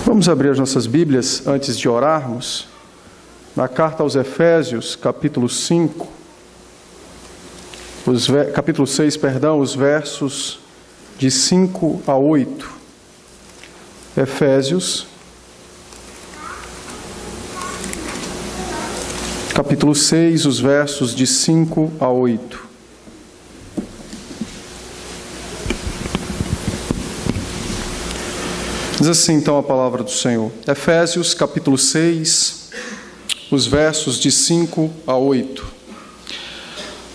Vamos abrir as nossas Bíblias antes de orarmos. Na carta aos Efésios, capítulo 5, capítulo 6, os versos de 5 a 8. Efésios, capítulo 6, os versos de 5 a 8. Diz assim então a palavra do Senhor. Efésios, capítulo 6, os versos de 5 a 8.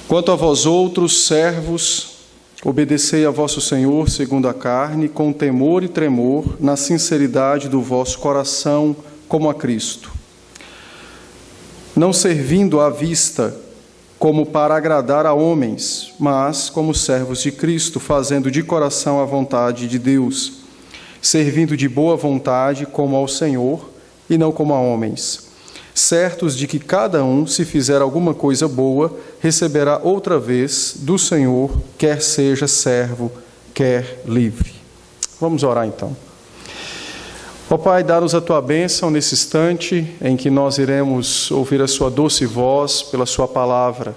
Quanto a vós outros, servos, obedecei a vosso Senhor segundo a carne, com temor e tremor, na sinceridade do vosso coração, como a Cristo. Não servindo à vista, como para agradar a homens, mas como servos de Cristo, fazendo de coração a vontade de Deus, servindo de boa vontade como ao Senhor e não como a homens, certos de que cada um, se fizer alguma coisa boa, receberá outra vez do Senhor, quer seja servo, quer livre. Vamos orar então. Ó Pai, dá-nos a Tua bênção nesse instante em que nós iremos ouvir a Sua doce voz pela Sua palavra.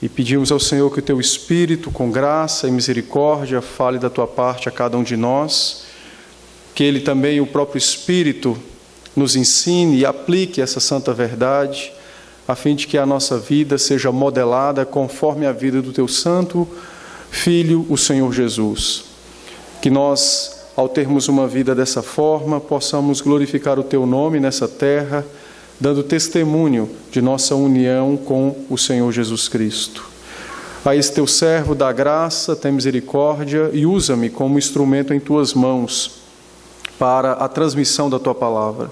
E pedimos ao Senhor que o Teu Espírito, com graça e misericórdia, fale da Tua parte a cada um de nós, que Ele também, o próprio Espírito, nos ensine e aplique essa santa verdade, a fim de que a nossa vida seja modelada conforme a vida do Teu Santo Filho, o Senhor Jesus. Que nós, ao termos uma vida dessa forma, possamos glorificar o Teu nome nessa terra, dando testemunho de nossa união com o Senhor Jesus Cristo. A esse Teu servo dá graça, tem misericórdia e usa-me como instrumento em Tuas mãos, para a transmissão da Tua palavra.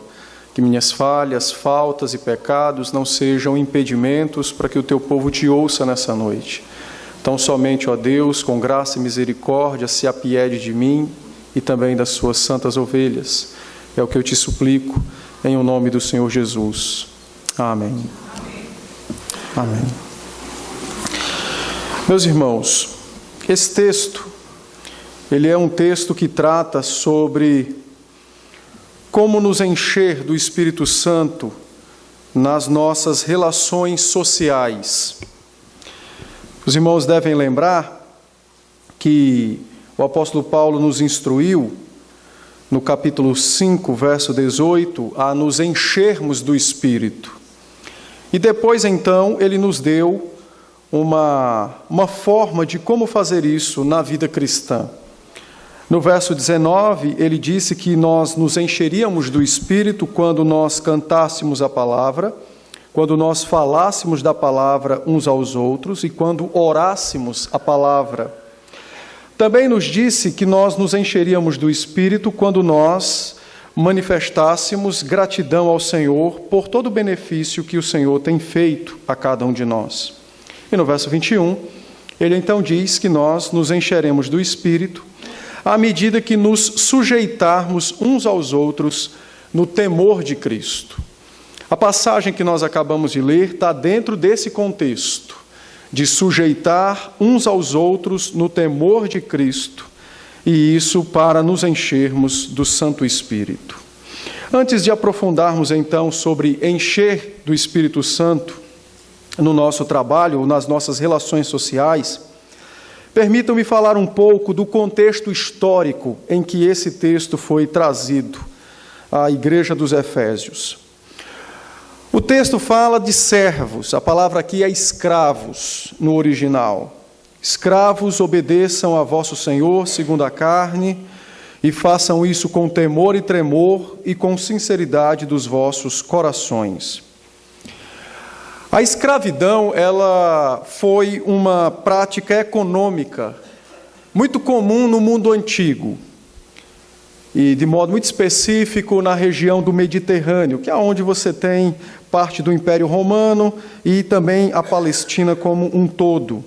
Que minhas falhas, faltas e pecados não sejam impedimentos para que o Teu povo Te ouça nessa noite. Então somente, ó Deus, com graça e misericórdia, se apiede de mim e também das Suas santas ovelhas. É o que eu Te suplico, em o nome do Senhor Jesus. Amém. Amém. Meus irmãos, esse texto, ele é um texto que trata sobre como nos encher do Espírito Santo nas nossas relações sociais. Os irmãos devem lembrar que o apóstolo Paulo nos instruiu, no capítulo 5, verso 18, a nos enchermos do Espírito. E depois, então, ele nos deu uma forma de como fazer isso na vida cristã. No verso 19, ele disse que nós nos encheríamos do Espírito quando nós cantássemos a palavra, quando nós falássemos da palavra uns aos outros e quando orássemos a palavra. Também nos disse que nós nos encheríamos do Espírito quando nós manifestássemos gratidão ao Senhor por todo o benefício que o Senhor tem feito a cada um de nós. E no verso 21, ele então diz que nós nos encheremos do Espírito à medida que nos sujeitarmos uns aos outros no temor de Cristo. A passagem que nós acabamos de ler está dentro desse contexto, de sujeitar uns aos outros no temor de Cristo, e isso para nos enchermos do Santo Espírito. Antes de aprofundarmos então sobre encher do Espírito Santo no nosso trabalho, nas nossas relações sociais, permitam-me falar um pouco do contexto histórico em que esse texto foi trazido à igreja dos Efésios. O texto fala de servos, a palavra aqui é escravos no original. Escravos, obedeçam a vosso Senhor segundo a carne e façam isso com temor e tremor e com sinceridade dos vossos corações. A escravidão, ela foi uma prática econômica muito comum no mundo antigo e de modo muito específico na região do Mediterrâneo, que é onde você tem parte do Império Romano e também a Palestina como um todo.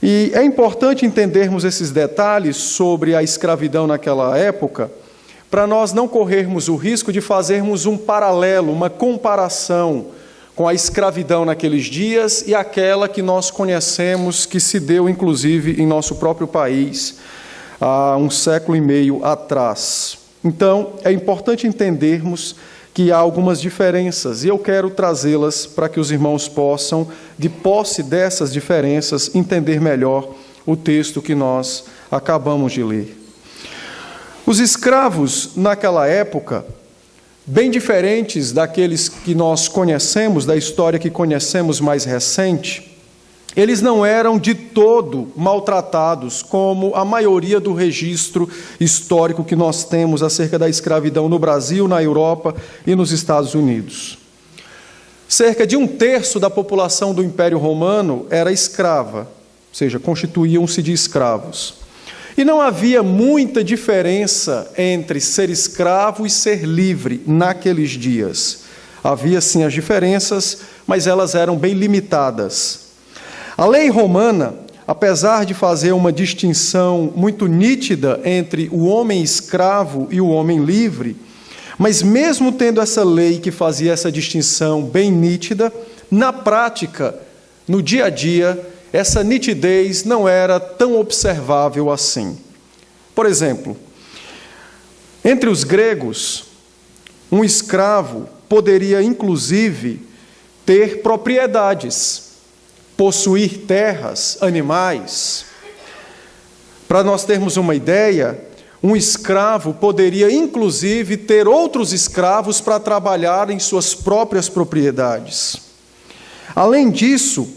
E é importante entendermos esses detalhes sobre a escravidão naquela época, para nós não corrermos o risco de fazermos um paralelo, uma comparação com a escravidão naqueles dias e aquela que nós conhecemos, que se deu inclusive em nosso próprio país há 1,5 séculos atrás. Então, é importante entendermos que há algumas diferenças, e eu quero trazê-las para que os irmãos possam, de posse dessas diferenças, entender melhor o texto que nós acabamos de ler. Os escravos, naquela época, bem diferentes daqueles que nós conhecemos, da história que conhecemos mais recente, eles não eram de todo maltratados, como a maioria do registro histórico que nós temos acerca da escravidão no Brasil, na Europa e nos Estados Unidos. Cerca de 1/3 da população do Império Romano era escrava, ou seja, constituíam-se de escravos. E não havia muita diferença entre ser escravo e ser livre naqueles dias. Havia sim as diferenças, mas elas eram bem limitadas. A lei romana, apesar de fazer uma distinção muito nítida entre o homem escravo e o homem livre, mas mesmo tendo essa lei que fazia essa distinção bem nítida, na prática, no dia a dia, essa nitidez não era tão observável assim. Por exemplo, entre os gregos, um escravo poderia, inclusive, ter propriedades, possuir terras, animais. Para nós termos uma ideia, um escravo poderia, inclusive, ter outros escravos para trabalhar em suas próprias propriedades. Além disso,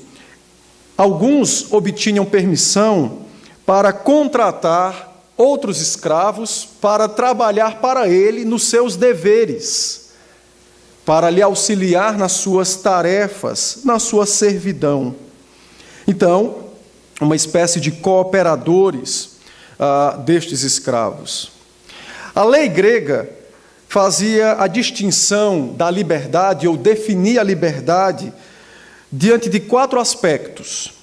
alguns obtinham permissão para contratar outros escravos para trabalhar para ele nos seus deveres, para lhe auxiliar nas suas tarefas, na sua servidão. Então, uma espécie de cooperadores destes escravos. A lei grega fazia a distinção da liberdade, ou definia a liberdade, diante de 4 aspectos.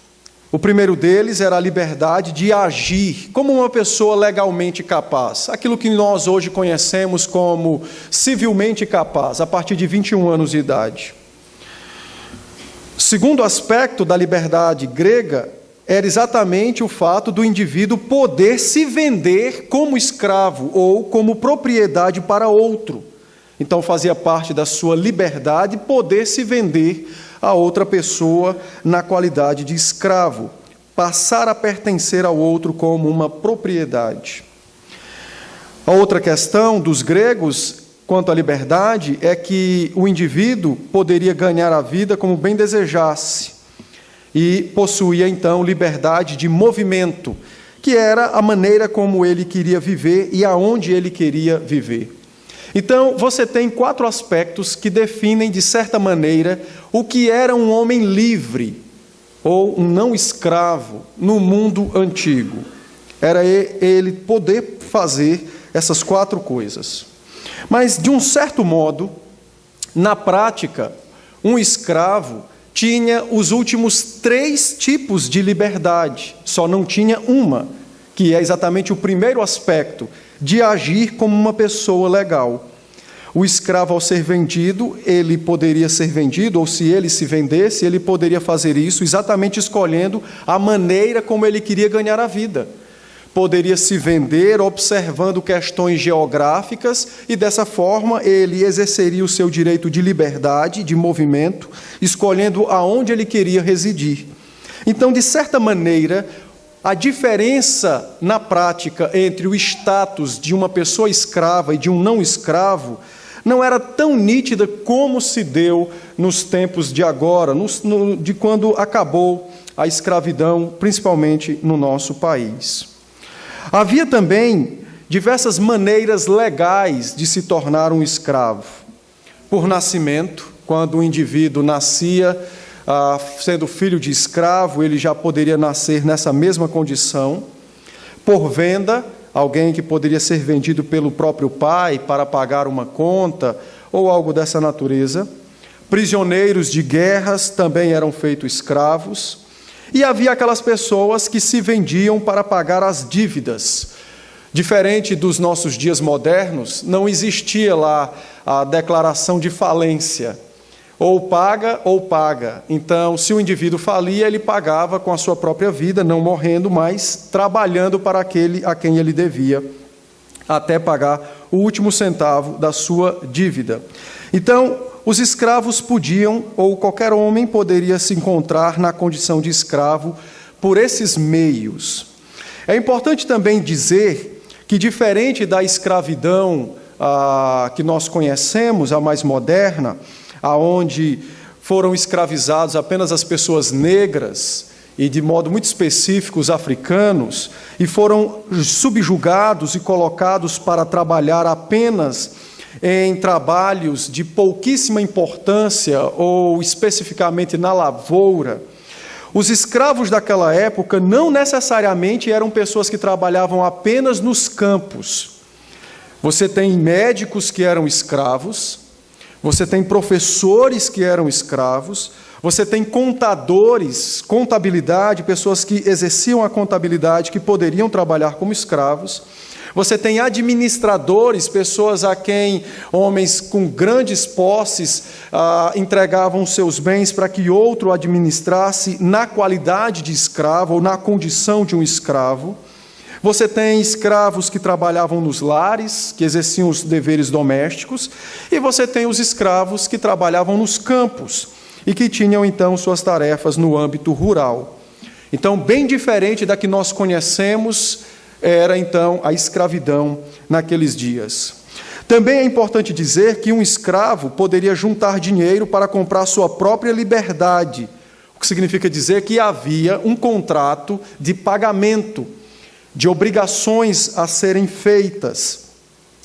O primeiro deles era a liberdade de agir como uma pessoa legalmente capaz, aquilo que nós hoje conhecemos como civilmente capaz, a partir de 21 anos de idade. O segundo aspecto da liberdade grega era exatamente o fato do indivíduo poder se vender como escravo ou como propriedade para outro. Então fazia parte da sua liberdade poder se vender a outra pessoa na qualidade de escravo, passar a pertencer ao outro como uma propriedade. A outra questão dos gregos quanto à liberdade é que o indivíduo poderia ganhar a vida como bem desejasse e possuía então liberdade de movimento, que era a maneira como ele queria viver e aonde ele queria viver. Então, você tem 4 aspectos que definem, de certa maneira, o que era um homem livre, ou um não escravo, no mundo antigo. Era ele poder fazer essas 4 coisas. Mas, de um certo modo, na prática, um escravo tinha os últimos 3 tipos de liberdade, só não tinha uma, que é exatamente o primeiro aspecto, de agir como uma pessoa legal. O escravo, ao ser vendido, ele poderia ser vendido, ou se ele se vendesse, ele poderia fazer isso exatamente escolhendo a maneira como ele queria ganhar a vida. Poderia se vender observando questões geográficas e, dessa forma, ele exerceria o seu direito de liberdade, de movimento, escolhendo aonde ele queria residir. Então, de certa maneira, a diferença na prática entre o status de uma pessoa escrava e de um não escravo não era tão nítida como se deu nos tempos de agora, de quando acabou a escravidão, principalmente no nosso país. Havia também diversas maneiras legais de se tornar um escravo. Por nascimento, quando o indivíduo nascia, sendo filho de escravo, ele já poderia nascer nessa mesma condição. Por venda, alguém que poderia ser vendido pelo próprio pai para pagar uma conta ou algo dessa natureza. Prisioneiros de guerras também eram feitos escravos. E havia aquelas pessoas que se vendiam para pagar as dívidas. Diferente dos nossos dias modernos, não existia lá a declaração de falência. Ou paga, ou paga. Então, se o indivíduo falia, ele pagava com a sua própria vida, não morrendo, mas trabalhando para aquele a quem ele devia, até pagar o último centavo da sua dívida. Então, os escravos podiam, ou qualquer homem poderia se encontrar na condição de escravo por esses meios. É importante também dizer que, diferente da escravidão que nós conhecemos, a mais moderna, aonde foram escravizados apenas as pessoas negras, e de modo muito específico os africanos, e foram subjugados e colocados para trabalhar apenas em trabalhos de pouquíssima importância, ou especificamente na lavoura. Os escravos daquela época não necessariamente eram pessoas que trabalhavam apenas nos campos. Você tem médicos que eram escravos, você tem professores que eram escravos, você tem contadores, contabilidade, pessoas que exerciam a contabilidade, que poderiam trabalhar como escravos. Você tem administradores, pessoas a quem homens com grandes posses entregavam seus bens para que outro administrasse na qualidade de escravo ou na condição de um escravo. Você tem escravos que trabalhavam nos lares, que exerciam os deveres domésticos, e você tem os escravos que trabalhavam nos campos e que tinham, então, suas tarefas no âmbito rural. Então, bem diferente da que nós conhecemos, era, então, a escravidão naqueles dias. Também é importante dizer que um escravo poderia juntar dinheiro para comprar sua própria liberdade, o que significa dizer que havia um contrato de pagamento, de obrigações a serem feitas.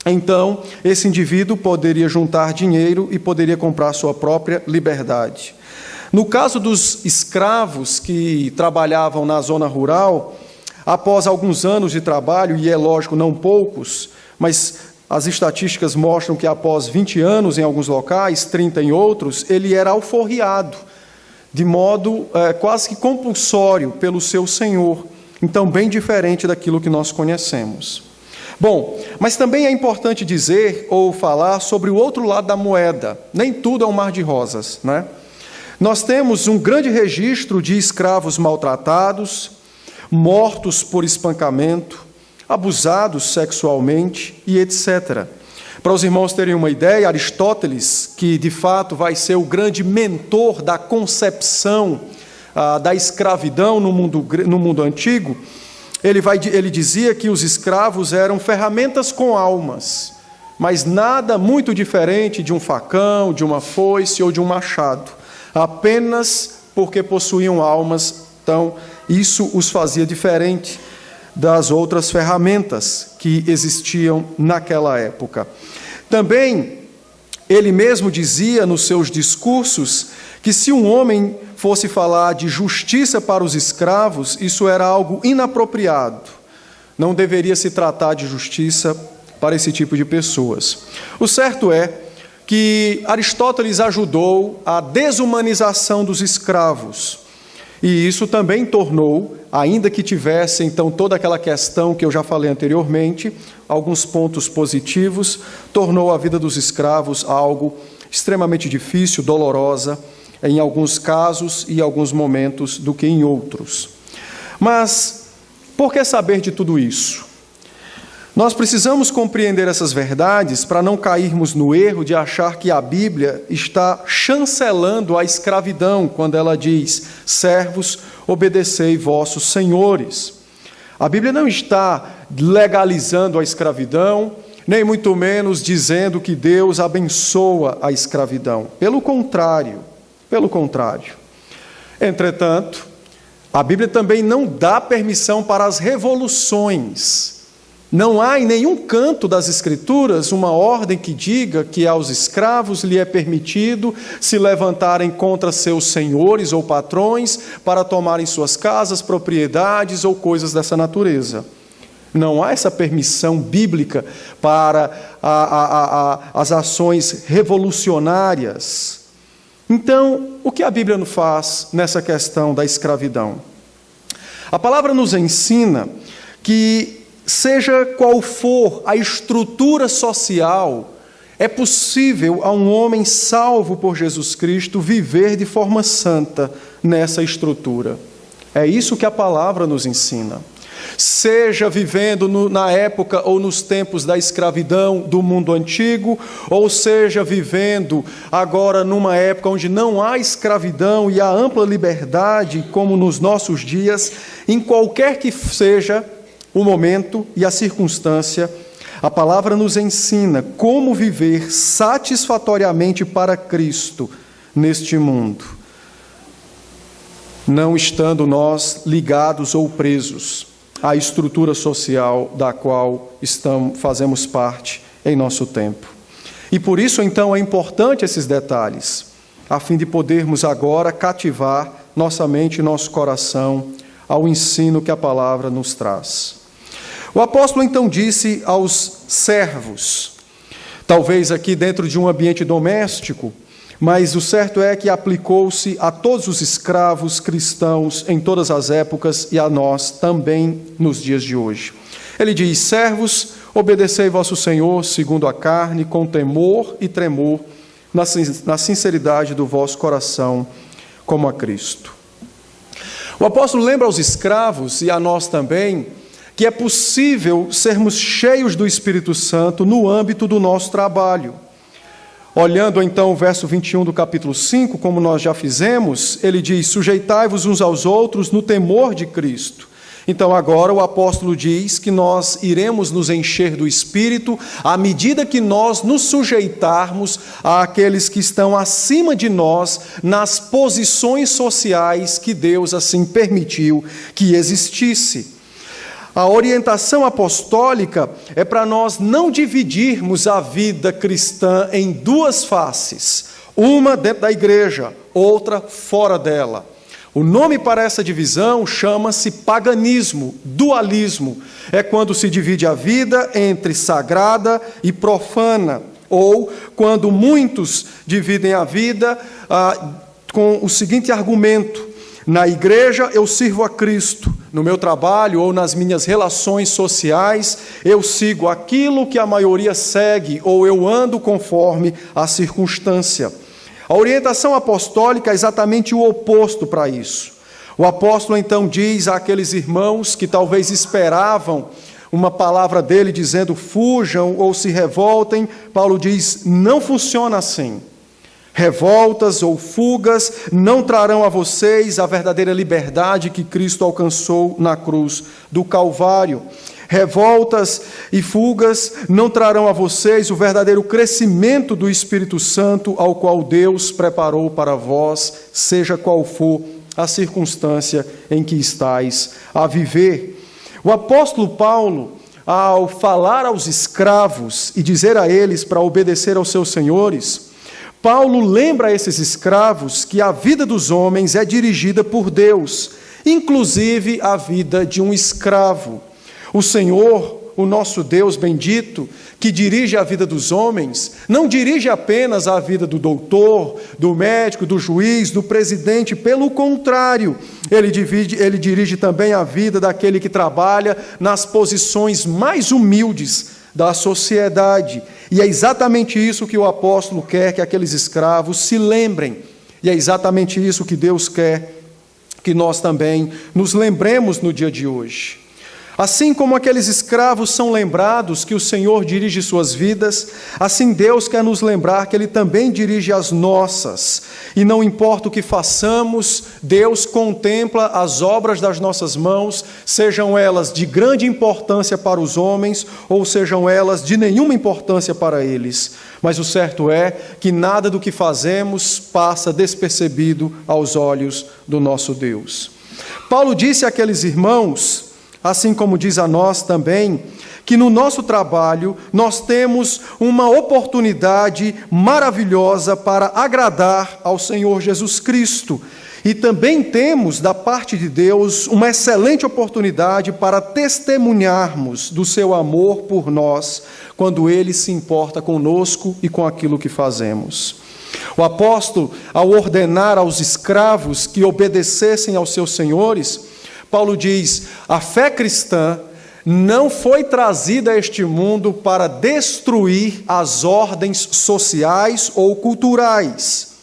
Então, esse indivíduo poderia juntar dinheiro e poderia comprar sua própria liberdade. No caso dos escravos que trabalhavam na zona rural, após alguns anos de trabalho, e é lógico, não poucos, mas as estatísticas mostram que após 20 anos em alguns locais, 30 em outros, ele era alforriado, de modo quase que compulsório pelo seu senhor. Então, bem diferente daquilo que nós conhecemos. Bom, mas também é importante dizer ou falar sobre o outro lado da moeda. Nem tudo é um mar de rosas, né? Nós temos um grande registro de escravos maltratados, mortos por espancamento, abusados sexualmente e etc. Para os irmãos terem uma ideia, Aristóteles, que de fato vai ser o grande mentor da concepção da escravidão no mundo antigo, ele dizia que os escravos eram ferramentas com almas, mas nada muito diferente de um facão, de uma foice ou de um machado, apenas porque possuíam almas. Então, isso os fazia diferente das outras ferramentas que existiam naquela época. Também, ele mesmo dizia nos seus discursos que se um homem fosse falar de justiça para os escravos, isso era algo inapropriado. Não deveria se tratar de justiça para esse tipo de pessoas. O certo é que Aristóteles ajudou a desumanização dos escravos. E isso também tornou, ainda que tivesse então toda aquela questão que eu já falei anteriormente, alguns pontos positivos, tornou a vida dos escravos algo extremamente difícil, dolorosa, em alguns casos e alguns momentos do que em outros. Mas, por que saber de tudo isso? Nós precisamos compreender essas verdades para não cairmos no erro de achar que a Bíblia está chancelando a escravidão, quando ela diz: servos, obedecei vossos senhores. A Bíblia não está legalizando a escravidão, nem muito menos dizendo que Deus abençoa a escravidão. Pelo contrário. Entretanto, a Bíblia também não dá permissão para as revoluções. Não há em nenhum canto das Escrituras uma ordem que diga que aos escravos lhe é permitido se levantarem contra seus senhores ou patrões para tomarem suas casas, propriedades ou coisas dessa natureza. Não há essa permissão bíblica para as ações revolucionárias. Então, o que a Bíblia nos faz nessa questão da escravidão? A palavra nos ensina que, seja qual for a estrutura social, é possível a um homem salvo por Jesus Cristo viver de forma santa nessa estrutura. É isso que a palavra nos ensina. seja vivendo na época ou nos tempos da escravidão do mundo antigo, ou seja vivendo agora numa época onde não há escravidão e há ampla liberdade, como nos nossos dias, em qualquer que seja o momento e a circunstância, a palavra nos ensina como viver satisfatoriamente para Cristo neste mundo, não estando nós ligados ou presos à estrutura social da qual fazemos parte em nosso tempo. E por isso, então, é importante esses detalhes, a fim de podermos agora cativar nossa mente e nosso coração ao ensino que a palavra nos traz. O apóstolo, então, disse aos servos, talvez aqui dentro de um ambiente doméstico, mas o certo é que aplicou-se a todos os escravos cristãos em todas as épocas e a nós também nos dias de hoje. Ele diz: servos, obedecei vosso Senhor segundo a carne, com temor e tremor, na sinceridade do vosso coração, como a Cristo. O apóstolo lembra aos escravos e a nós também que é possível sermos cheios do Espírito Santo no âmbito do nosso trabalho. Olhando então o verso 21 do capítulo 5, como nós já fizemos, ele diz: sujeitai-vos uns aos outros no temor de Cristo. Então agora o apóstolo diz que nós iremos nos encher do Espírito à medida que nós nos sujeitarmos àqueles que estão acima de nós nas posições sociais que Deus assim permitiu que existisse. A orientação apostólica é para nós não dividirmos a vida cristã em duas faces, uma dentro da igreja, outra fora dela. O nome para essa divisão chama-se paganismo, dualismo. É quando se divide a vida entre sagrada e profana, ou quando muitos dividem a vida com o seguinte argumento: na igreja eu sirvo a Cristo, no meu trabalho ou nas minhas relações sociais eu sigo aquilo que a maioria segue, ou eu ando conforme a circunstância. A orientação apostólica é exatamente o oposto para isso. O apóstolo então diz àqueles irmãos que talvez esperavam uma palavra dele dizendo fujam ou se revoltem, Paulo diz: não funciona assim. Revoltas ou fugas não trarão a vocês a verdadeira liberdade que Cristo alcançou na cruz do Calvário. Revoltas e fugas não trarão a vocês o verdadeiro crescimento do Espírito Santo ao qual Deus preparou para vós, seja qual for a circunstância em que estais a viver. O apóstolo Paulo, ao falar aos escravos e dizer a eles para obedecer aos seus senhores, Paulo lembra a esses escravos que a vida dos homens é dirigida por Deus, inclusive a vida de um escravo. O Senhor, o nosso Deus bendito, que dirige a vida dos homens, não dirige apenas a vida do doutor, do médico, do juiz, do presidente. Pelo contrário, ele dirige também a vida daquele que trabalha nas posições mais humildes da sociedade. E é exatamente isso que o apóstolo quer que aqueles escravos se lembrem. E é exatamente isso que Deus quer que nós também nos lembremos no dia de hoje. Assim como aqueles escravos são lembrados que o Senhor dirige suas vidas, assim Deus quer nos lembrar que Ele também dirige as nossas. E não importa o que façamos, Deus contempla as obras das nossas mãos, sejam elas de grande importância para os homens, ou sejam elas de nenhuma importância para eles. Mas o certo é que nada do que fazemos passa despercebido aos olhos do nosso Deus. Paulo disse àqueles irmãos, assim como diz a nós também, que no nosso trabalho nós temos uma oportunidade maravilhosa para agradar ao Senhor Jesus Cristo. E também temos, da parte de Deus, uma excelente oportunidade para testemunharmos do seu amor por nós, quando Ele se importa conosco e com aquilo que fazemos. O apóstolo, ao ordenar aos escravos que obedecessem aos seus senhores, Paulo diz: a fé cristã não foi trazida a este mundo para destruir as ordens sociais ou culturais.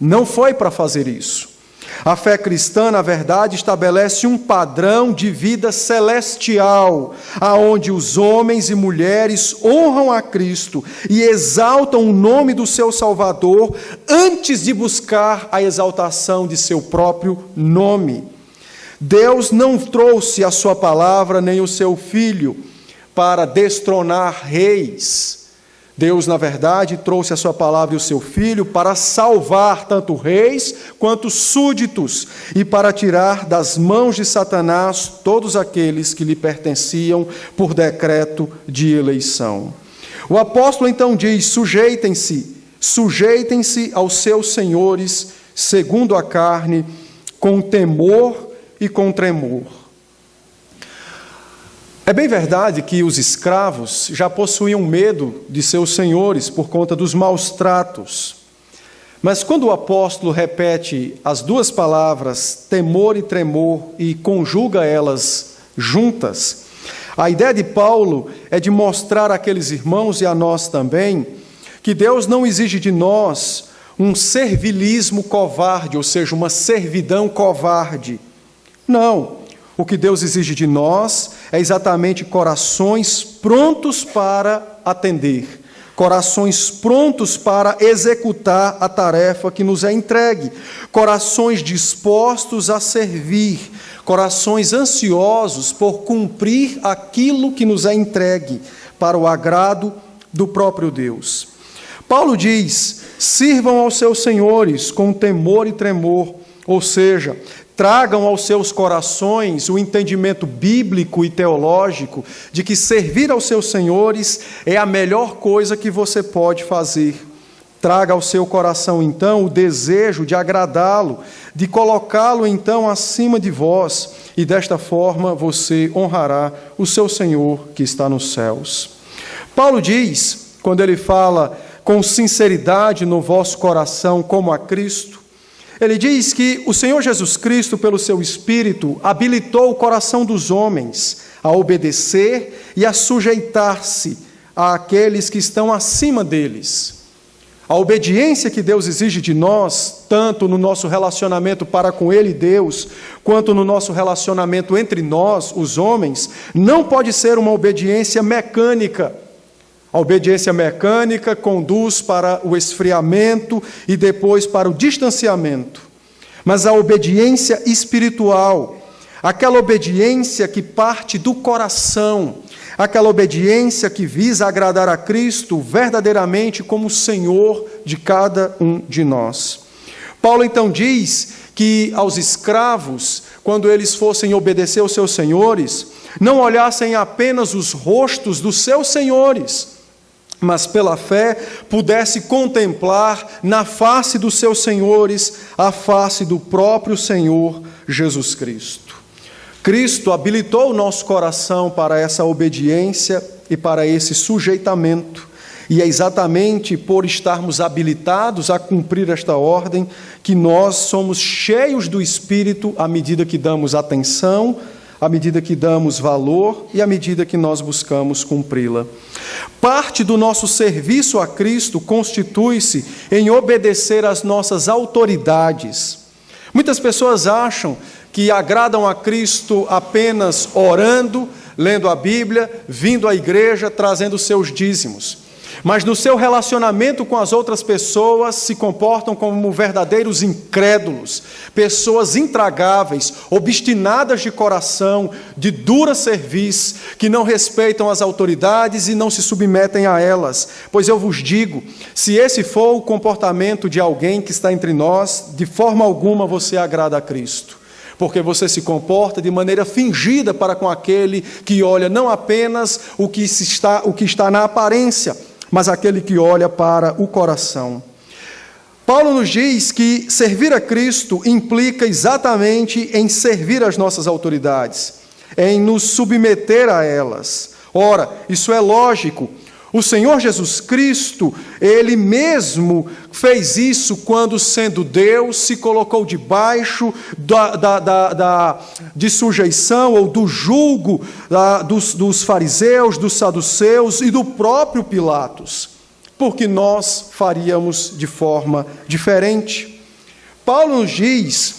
Não foi para fazer isso. A fé cristã, na verdade, estabelece um padrão de vida celestial, aonde os homens e mulheres honram a Cristo e exaltam o nome do seu Salvador antes de buscar a exaltação de seu próprio nome. Deus não trouxe a sua palavra nem o seu Filho para destronar reis. Deus, na verdade, trouxe a sua palavra e o seu Filho para salvar tanto reis quanto súditos e para tirar das mãos de Satanás todos aqueles que lhe pertenciam por decreto de eleição. O apóstolo então diz: sujeitem-se aos seus senhores segundo a carne, com temor e com tremor. É bem verdade que os escravos já possuíam medo de seus senhores por conta dos maus tratos. Mas quando o apóstolo repete as duas palavras, temor e tremor, e conjuga elas juntas, a ideia de Paulo é de mostrar àqueles irmãos e a nós também que Deus não exige de nós um servilismo covarde, ou seja, uma servidão covarde. Não. O que Deus exige de nós é exatamente corações prontos para atender, corações prontos para executar a tarefa que nos é entregue, corações dispostos a servir, corações ansiosos por cumprir aquilo que nos é entregue para o agrado do próprio Deus. Paulo diz: sirvam aos seus senhores com temor e tremor, ou seja, tragam aos seus corações o entendimento bíblico e teológico de que servir aos seus senhores é a melhor coisa que você pode fazer. Traga ao seu coração, então, o desejo de agradá-lo, de colocá-lo, então, acima de vós, e desta forma você honrará o seu Senhor que está nos céus. Paulo diz, quando ele fala com sinceridade no vosso coração como a Cristo, ele diz que o Senhor Jesus Cristo, pelo seu Espírito, habilitou o coração dos homens a obedecer e a sujeitar-se àqueles que estão acima deles. A obediência que Deus exige de nós, tanto no nosso relacionamento para com Ele, Deus, quanto no nosso relacionamento entre nós, os homens, não pode ser uma obediência mecânica. A obediência mecânica conduz para o esfriamento e depois para o distanciamento. Mas a obediência espiritual, aquela obediência que parte do coração, aquela obediência que visa agradar a Cristo verdadeiramente como Senhor de cada um de nós. Paulo então diz que aos escravos, quando eles fossem obedecer aos seus senhores, não olhassem apenas os rostos dos seus senhores, mas pela fé pudesse contemplar na face dos seus senhores a face do próprio Senhor Jesus Cristo. Cristo habilitou o nosso coração para essa obediência e para esse sujeitamento, e é exatamente por estarmos habilitados a cumprir esta ordem que nós somos cheios do Espírito à medida que damos atenção, à medida que damos valor e à medida que nós buscamos cumpri-la. Parte do nosso serviço a Cristo constitui-se em obedecer às nossas autoridades. Muitas pessoas acham que agradam a Cristo apenas orando, lendo a Bíblia, vindo à igreja, trazendo seus dízimos. Mas no seu relacionamento com as outras pessoas se comportam como verdadeiros incrédulos, pessoas intragáveis, obstinadas de coração, de dura cerviz, que não respeitam as autoridades e não se submetem a elas. Pois eu vos digo, se esse for o comportamento de alguém que está entre nós, de forma alguma você agrada a Cristo. Porque você se comporta de maneira fingida para com aquele que olha não apenas o que está na aparência, mas aquele que olha para o coração. Paulo nos diz que servir a Cristo implica exatamente em servir as nossas autoridades, em nos submeter a elas. Ora, isso é lógico. O Senhor Jesus Cristo, Ele mesmo fez isso quando, sendo Deus, se colocou debaixo de sujeição ou do julgo dos fariseus, dos saduceus e do próprio Pilatos, porque nós faríamos de forma diferente. Paulo nos diz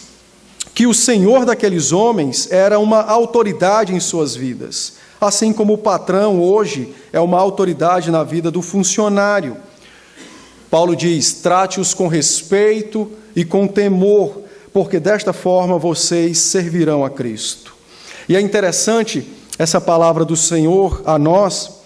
que o senhor daqueles homens era uma autoridade em suas vidas, assim como o patrão hoje é uma autoridade na vida do funcionário. Paulo diz: trate-os com respeito e com temor, porque desta forma vocês servirão a Cristo. E é interessante essa palavra do Senhor a nós,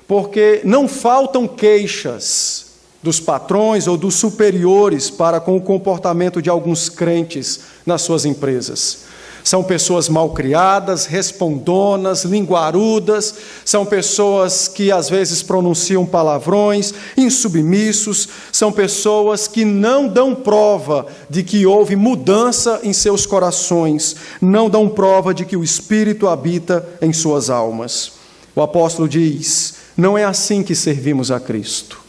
porque não faltam queixas dos patrões ou dos superiores para com o comportamento de alguns crentes nas suas empresas. São pessoas malcriadas, respondonas, linguarudas, são pessoas que às vezes pronunciam palavrões, insubmissos, são pessoas que não dão prova de que houve mudança em seus corações, não dão prova de que o Espírito habita em suas almas. O apóstolo diz: não é assim que servimos a Cristo.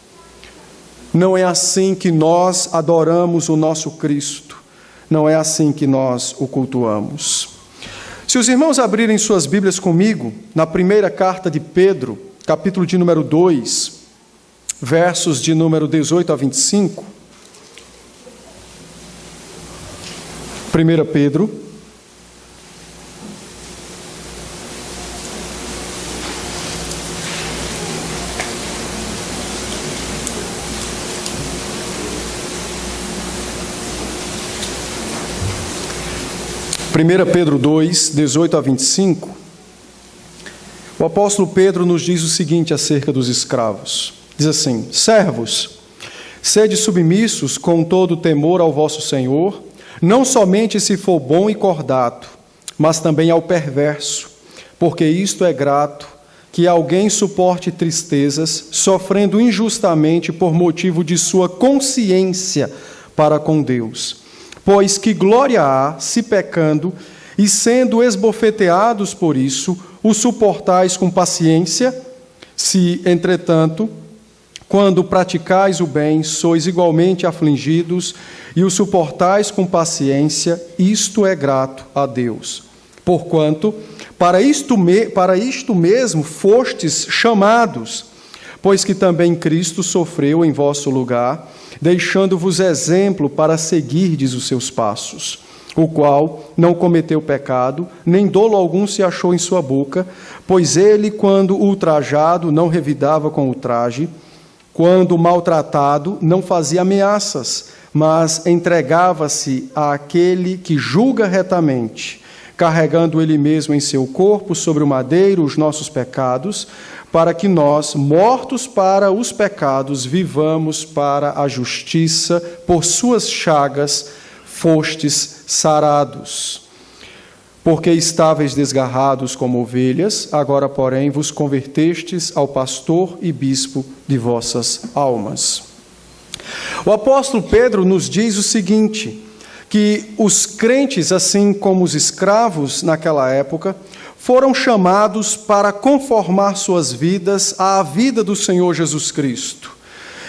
Não é assim que nós adoramos o nosso Cristo. Não é assim que nós o cultuamos. Se os irmãos abrirem suas Bíblias comigo, na primeira carta de Pedro, capítulo de número 2, versos de número 18 a 25. 1 Pedro, Pedro 2, 18 a 25, o apóstolo Pedro nos diz o seguinte acerca dos escravos. Diz assim: servos, sede submissos com todo temor ao vosso Senhor, não somente se for bom e cordato, mas também ao perverso, porque isto é grato, que alguém suporte tristezas, sofrendo injustamente por motivo de sua consciência para com Deus. Pois que glória há, se pecando, e sendo esbofeteados por isso, o suportais com paciência, se, entretanto, quando praticais o bem, sois igualmente afligidos, e o suportais com paciência, isto é grato a Deus. Porquanto, para isto mesmo fostes chamados, pois que também Cristo sofreu em vosso lugar, deixando-vos exemplo para seguirdes os seus passos, o qual não cometeu pecado, nem dolo algum se achou em sua boca, pois ele, quando ultrajado, não revidava com ultraje, quando maltratado, não fazia ameaças, mas entregava-se àquele que julga retamente, carregando ele mesmo em seu corpo sobre o madeiro os nossos pecados, para que nós, mortos para os pecados, vivamos para a justiça, por suas chagas fostes sarados. Porque estáveis desgarrados como ovelhas, agora, porém, vos convertestes ao pastor e bispo de vossas almas. O apóstolo Pedro nos diz o seguinte, que os crentes, assim como os escravos naquela época, foram chamados para conformar suas vidas à vida do Senhor Jesus Cristo.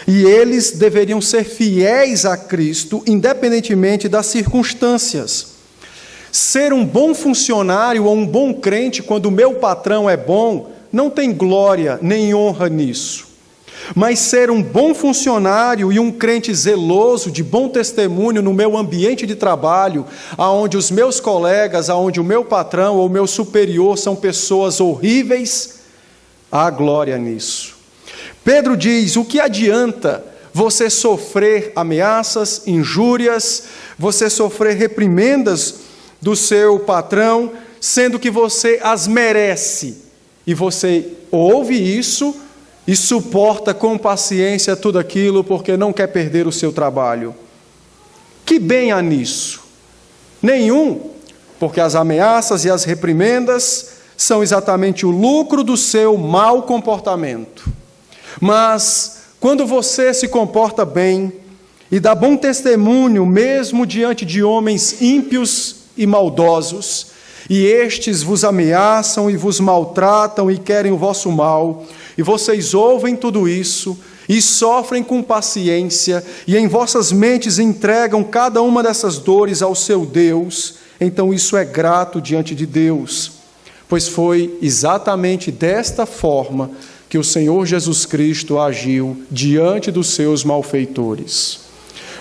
E eles deveriam ser fiéis a Cristo, independentemente das circunstâncias. Ser um bom funcionário ou um bom crente, quando o meu patrão é bom, não tem glória nem honra nisso. Mas ser um bom funcionário e um crente zeloso, de bom testemunho no meu ambiente de trabalho, aonde os meus colegas, aonde o meu patrão ou o meu superior são pessoas horríveis, há glória nisso. Pedro diz: o que adianta você sofrer ameaças, injúrias, você sofrer reprimendas do seu patrão, sendo que você as merece, e você ouve isso e suporta com paciência tudo aquilo porque não quer perder o seu trabalho? Que bem há nisso? Nenhum, porque as ameaças e as reprimendas são exatamente o lucro do seu mau comportamento. Mas quando você se comporta bem e dá bom testemunho, mesmo diante de homens ímpios e maldosos, e estes vos ameaçam e vos maltratam e querem o vosso mal, e vocês ouvem tudo isso e sofrem com paciência, e em vossas mentes entregam cada uma dessas dores ao seu Deus, então isso é grato diante de Deus, pois foi exatamente desta forma que o Senhor Jesus Cristo agiu diante dos seus malfeitores.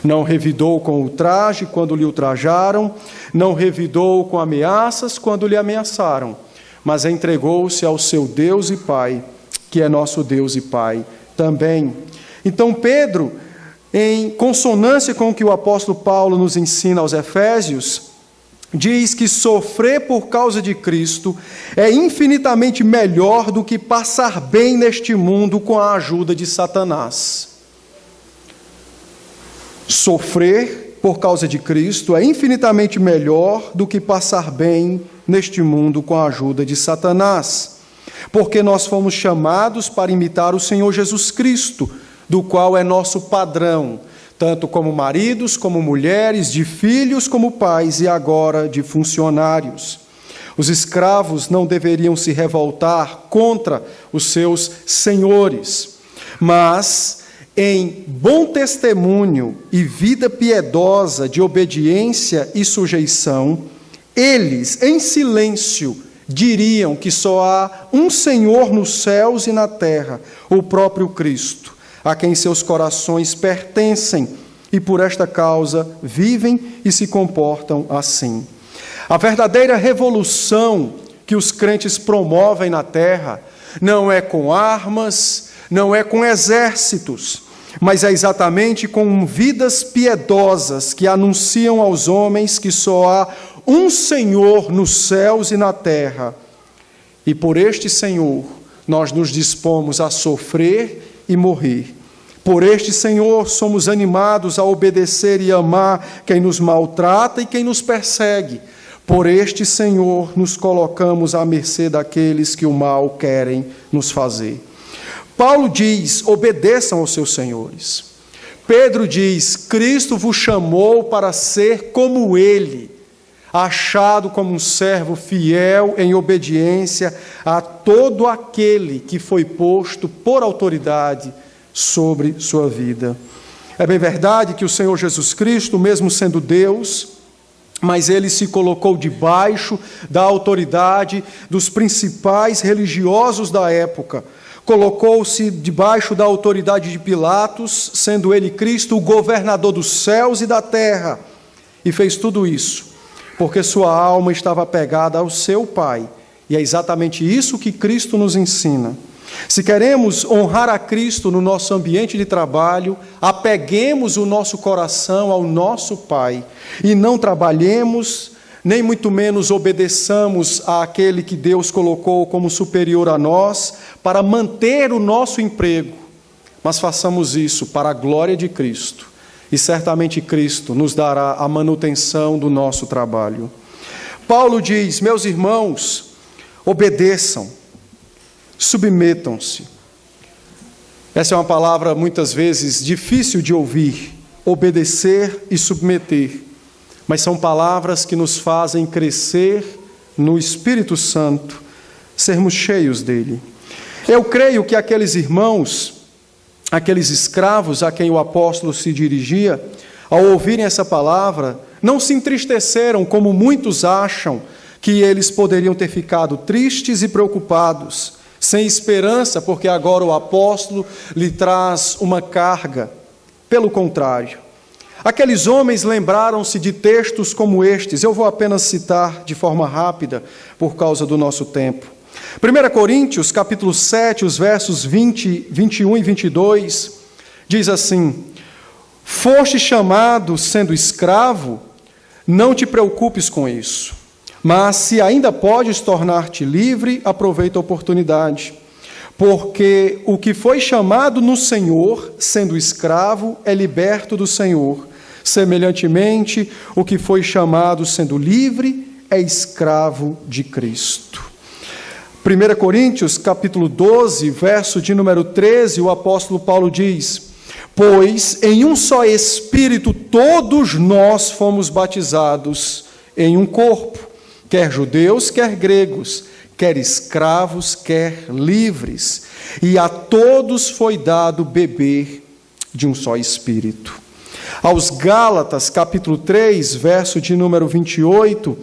Não revidou com ultraje quando lhe ultrajaram, não revidou com ameaças quando lhe ameaçaram, mas entregou-se ao seu Deus e Pai, que é nosso Deus e Pai também. Então Pedro, em consonância com o que o apóstolo Paulo nos ensina aos Efésios, diz que sofrer por causa de Cristo é infinitamente melhor do que passar bem neste mundo com a ajuda de Satanás. Sofrer por causa de Cristo é infinitamente melhor do que passar bem neste mundo com a ajuda de Satanás, porque nós fomos chamados para imitar o Senhor Jesus Cristo, do qual é nosso padrão, tanto como maridos, como mulheres, de filhos, como pais e agora de funcionários. Os escravos não deveriam se revoltar contra os seus senhores, mas em bom testemunho e vida piedosa de obediência e sujeição, eles, em silêncio, diriam que só há um Senhor nos céus e na terra, o próprio Cristo, a quem seus corações pertencem, e por esta causa vivem e se comportam assim. A verdadeira revolução que os crentes promovem na terra não é com armas, não é com exércitos, mas é exatamente com vidas piedosas que anunciam aos homens que só há um Senhor nos céus e na terra. E por este Senhor nós nos dispomos a sofrer e morrer. Por este Senhor somos animados a obedecer e amar quem nos maltrata e quem nos persegue. Por este Senhor nos colocamos à mercê daqueles que o mal querem nos fazer. Paulo diz, obedeçam aos seus senhores. Pedro diz, Cristo vos chamou para ser como Ele, achado como um servo fiel em obediência a todo aquele que foi posto por autoridade sobre sua vida. É bem verdade que o Senhor Jesus Cristo, mesmo sendo Deus, mas Ele se colocou debaixo da autoridade dos principais religiosos da época. Colocou-se debaixo da autoridade de Pilatos, sendo ele Cristo o governador dos céus e da terra. E fez tudo isso porque sua alma estava apegada ao seu Pai. E é exatamente isso que Cristo nos ensina. Se queremos honrar a Cristo no nosso ambiente de trabalho, apeguemos o nosso coração ao nosso Pai e não trabalhemos, nem muito menos obedeçamos àquele que Deus colocou como superior a nós para manter o nosso emprego, mas façamos isso para a glória de Cristo, e certamente Cristo nos dará a manutenção do nosso trabalho. Paulo diz, meus irmãos, obedeçam, submetam-se. Essa é uma palavra muitas vezes difícil de ouvir, obedecer e submeter. Mas são palavras que nos fazem crescer no Espírito Santo, sermos cheios dele. Eu creio que aqueles irmãos, aqueles escravos a quem o apóstolo se dirigia, ao ouvirem essa palavra, não se entristeceram como muitos acham que eles poderiam ter ficado tristes e preocupados, sem esperança, porque agora o apóstolo lhe traz uma carga. Pelo contrário, aqueles homens lembraram-se de textos como estes. Eu vou apenas citar de forma rápida, por causa do nosso tempo. 1 Coríntios, capítulo 7, os versos 20, 21 e 22, diz assim, foste chamado sendo escravo, não te preocupes com isso, mas se ainda podes tornar-te livre, aproveita a oportunidade, porque o que foi chamado no Senhor, sendo escravo, é liberto do Senhor. Semelhantemente, o que foi chamado sendo livre é escravo de Cristo. 1 Coríntios, capítulo 12, verso de número 13, o apóstolo Paulo diz, pois em um só Espírito todos nós fomos batizados em um corpo, quer judeus, quer gregos, quer escravos, quer livres, e a todos foi dado beber de um só Espírito. Aos Gálatas, capítulo 3, verso de número 28,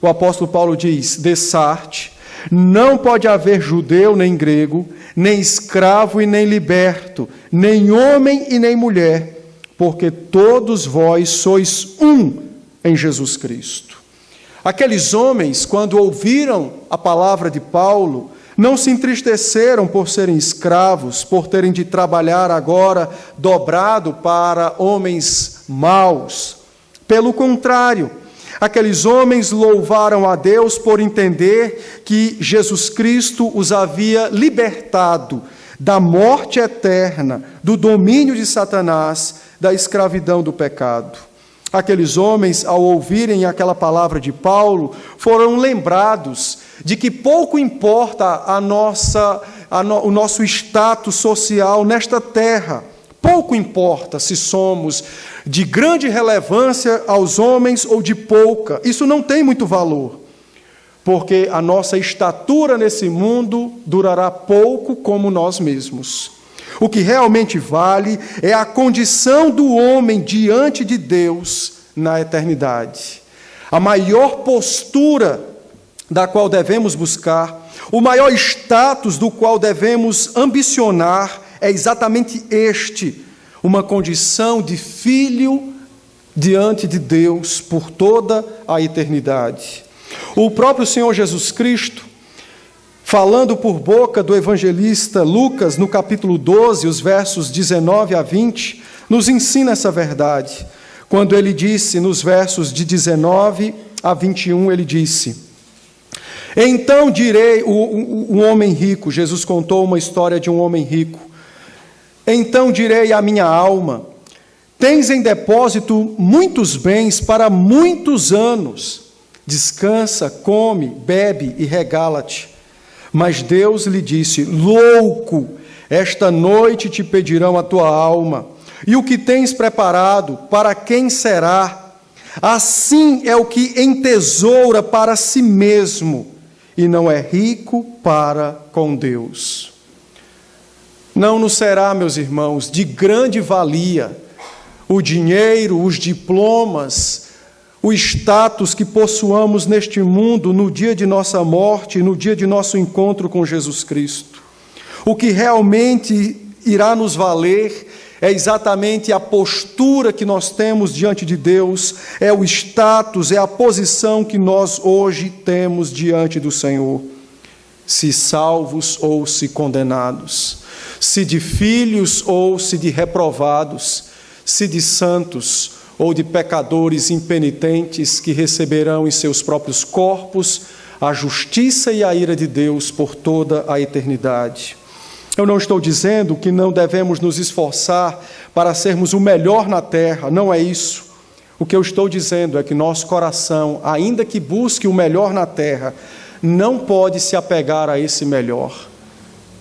o apóstolo Paulo diz, dessarte, não pode haver judeu nem grego, nem escravo e nem liberto, nem homem e nem mulher, porque todos vós sois um em Jesus Cristo. Aqueles homens, quando ouviram a palavra de Paulo, não se entristeceram por serem escravos, por terem de trabalhar agora dobrado para homens maus. Pelo contrário, aqueles homens louvaram a Deus por entender que Jesus Cristo os havia libertado da morte eterna, do domínio de Satanás, da escravidão do pecado. Aqueles homens, ao ouvirem aquela palavra de Paulo, foram lembrados de que pouco importa o nosso status social nesta terra. Pouco importa se somos de grande relevância aos homens ou de pouca. Isso não tem muito valor, porque a nossa estatura nesse mundo durará pouco como nós mesmos. O que realmente vale é a condição do homem diante de Deus na eternidade. A maior postura da qual devemos buscar, o maior status do qual devemos ambicionar é exatamente este, uma condição de filho diante de Deus por toda a eternidade. O próprio Senhor Jesus Cristo, falando por boca do evangelista Lucas, no capítulo 12, os versos 19 a 20, nos ensina essa verdade. Quando ele disse, nos versos de 19 a 21, ele disse: então direi, um homem rico, Jesus contou uma história de um homem rico. Então direi à minha alma: tens em depósito muitos bens para muitos anos. Descansa, come, bebe e regala-te. Mas Deus lhe disse: louco, esta noite te pedirão a tua alma, e o que tens preparado, para quem será? Assim é o que entesoura para si mesmo, e não é rico para com Deus. Não nos será, meus irmãos, de grande valia o dinheiro, os diplomas, o status que possuamos neste mundo no dia de nossa morte, no dia de nosso encontro com Jesus Cristo. O que realmente irá nos valer é exatamente a postura que nós temos diante de Deus, é o status, é a posição que nós hoje temos diante do Senhor. Se salvos ou se condenados, se de filhos ou se de reprovados, se de santos ou de pecadores impenitentes que receberão em seus próprios corpos a justiça e a ira de Deus por toda a eternidade. Eu não estou dizendo que não devemos nos esforçar para sermos o melhor na terra, não é isso. O que eu estou dizendo é que nosso coração, ainda que busque o melhor na terra, não pode se apegar a esse melhor,